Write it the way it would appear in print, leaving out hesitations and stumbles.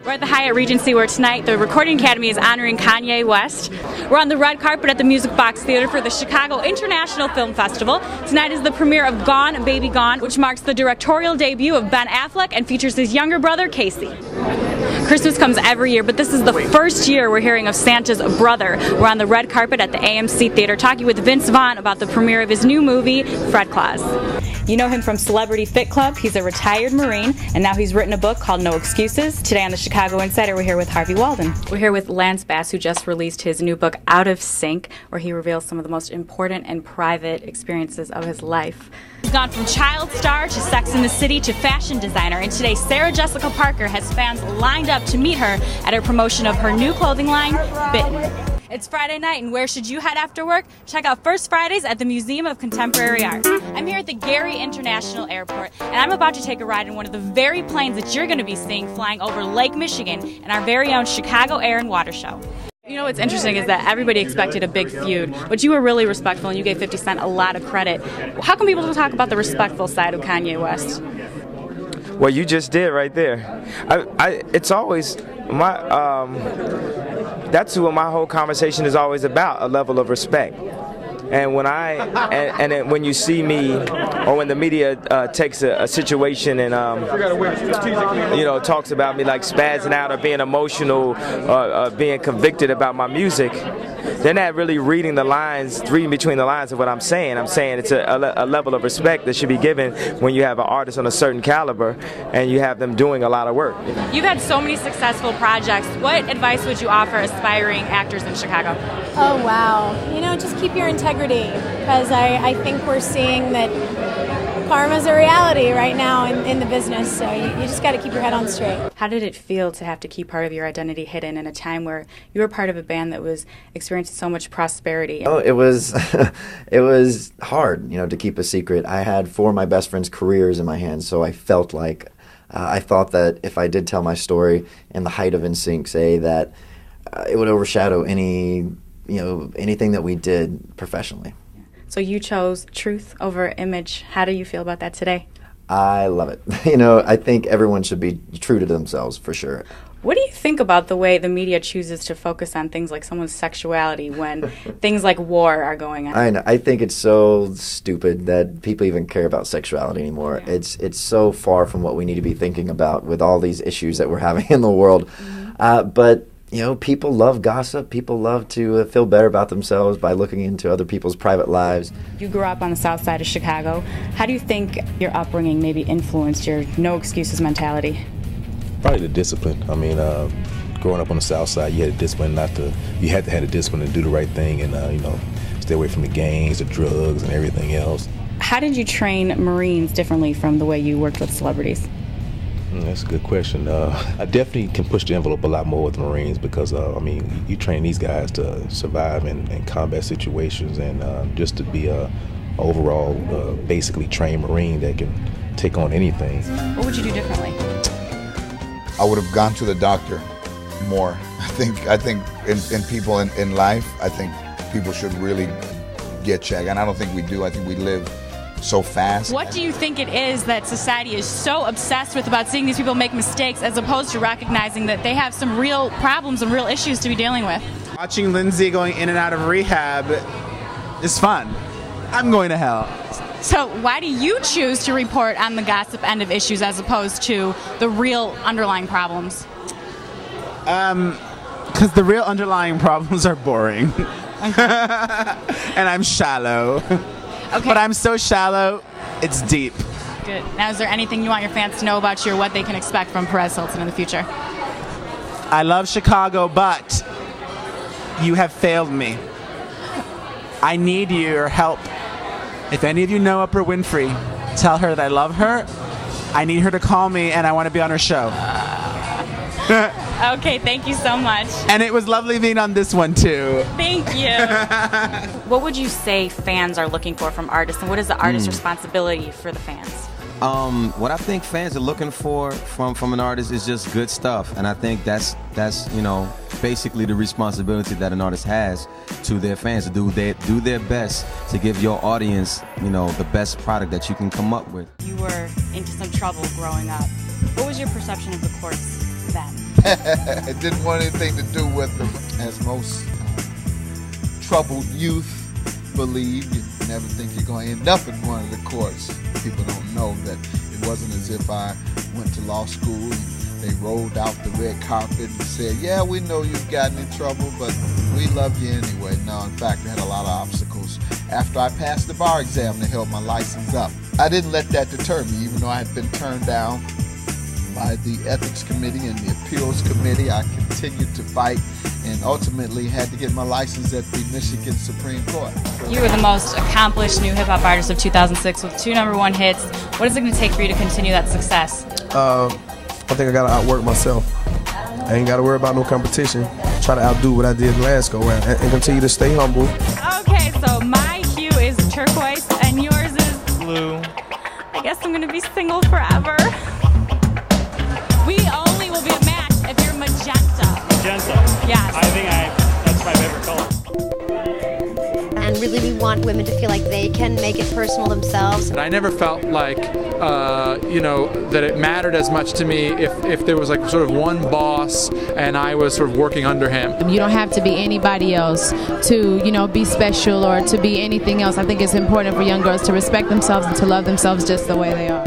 We're at the Hyatt Regency where tonight the Recording Academy is honoring Kanye West. We're on the red carpet at the Musiq Box Theater for the Chicago International Film Festival. Tonight is the premiere of Gone, Baby Gone, which marks the directorial debut of Ben Affleck and features his younger brother, Casey. Christmas comes every year, but this is the first year we're hearing of Santa's brother. We're on the red carpet at the AMC Theater talking with Vince Vaughn about the premiere of his new movie, Fred Claus. You know him from Celebrity Fit Club. He's a retired Marine, and now he's written a book called No Excuses. Today on the Chicago Insider, we're here with Harvey Walden. We're here with Lance Bass, who just released his new book, Out of Sync, where he reveals some of the most important and private experiences of his life. He's gone from child star to Sex and the City to fashion designer, and today Sarah Jessica Parker has fans lined up to meet her at her promotion of her new clothing line, Bitten. It's Friday night, and where should you head after work? Check out First Fridays at the Museum of Contemporary Art. I'm here at the Gary International Airport, and I'm about to take a ride in one of the very planes that you're going to be seeing flying over Lake Michigan in our very own Chicago Air and Water Show. You know what's interesting is that everybody expected a big feud, but you were really respectful and you gave 50 Cent a lot of credit. How come people don't talk about the respectful side of Kanye West? Well, you just did right there. It's always my that's what my whole conversation is always about, a level of respect. And when and when you see me, or when the media takes a situation and talks about me like spazzing out or being emotional or being convicted about my music, they're not really reading between the lines of what I'm saying. I'm saying it's a level of respect that should be given when you have an artist on a certain caliber and you have them doing a lot of work. You've had so many successful projects. What advice would you offer aspiring actors in Chicago? Oh, wow. Just keep your integrity, because I think we're seeing that karma's a reality right now in the business, so you just got to keep your head on straight. How did it feel to have to keep part of your identity hidden in a time where you were part of a band that was experiencing so much prosperity? Oh, it was it was hard, to keep a secret. I had 4 of my best friends' careers in my hands, so I felt like I thought that if I did tell my story in the height of NSYNC, say that it would overshadow anything that we did professionally. So you chose truth over image. How do you feel about that today? I love it. I think everyone should be true to themselves, for sure. What do you think about the way the media chooses to focus on things like someone's sexuality when things like war are going on? I think it's so stupid that people even care about sexuality anymore. Yeah. It's so far from what we need to be thinking about with all these issues that we're having in the world. Mm-hmm. But people love gossip. People love to feel better about themselves by looking into other people's private lives. You grew up on the south side of Chicago. How do you think your upbringing maybe influenced your no excuses mentality? Probably the discipline. I mean, growing up on the south side, you had a discipline you had to have the discipline to do the right thing and, stay away from the gangs, the drugs, and everything else. How did you train Marines differently from the way you worked with celebrities? That's a good question. I definitely can push the envelope a lot more with the Marines because, you train these guys to survive in combat situations and just to be a overall basically trained Marine that can take on anything. What would you do differently? I would have gone to the doctor more. I think in people in life, I think people should really get checked, and I don't think we do. I think we live so fast. What do you think it is that society is so obsessed with about seeing these people make mistakes as opposed to recognizing that they have some real problems and real issues to be dealing with? Watching Lindsay going in and out of rehab is fun. I'm going to hell. So why do you choose to report on the gossip end of issues as opposed to the real underlying problems? Because the real underlying problems are boring. And I'm shallow. Okay. But I'm so shallow, it's deep. Good. Now, is there anything you want your fans to know about you or what they can expect from Perez Hilton in the future? I love Chicago, but you have failed me. I need your help. If any of you know Oprah Winfrey, tell her that I love her. I need her to call me, and I want to be on her show. Okay, thank you so much. And it was lovely being on this one, too. Thank you. What would you say fans are looking for from artists, and what is the artist's responsibility for the fans? What I think fans are looking for from an artist is just good stuff, and I think that's basically the responsibility that an artist has to their fans, to do their best to give your audience the best product that you can come up with. You were into some trouble growing up. What was your perception of the courts then? Didn't want anything to do with them. As most troubled youth believe, you never think you're going to end up in one of the courts. People don't know that it wasn't as if I went to law school and they rolled out the red carpet and said, yeah, we know you've gotten in trouble, but we love you anyway. No, in fact, I had a lot of obstacles. After I passed the bar exam, they held my license up. I didn't let that deter me, even though I had been turned down by the ethics committee and the appeals committee. I continued to fight and ultimately had to get my license at the Michigan Supreme Court. You were the most accomplished new hip-hop artist of 2006 with 2 #1 hits. What is it going to take for you to continue that success? I think I gotta outwork myself. I ain't gotta worry about no competition. Try to outdo what I did last go round and continue to stay humble. Okay, so my hue is turquoise and yours is blue. I guess I'm gonna be single forever. We only will be a match if you're magenta. Magenta? Yes. I think that's my favorite color. And really we want women to feel like they can make it personal themselves. And I never felt like, that it mattered as much to me if there was like sort of one boss and I was sort of working under him. You don't have to be anybody else to, be special or to be anything else. I think it's important for young girls to respect themselves and to love themselves just the way they are.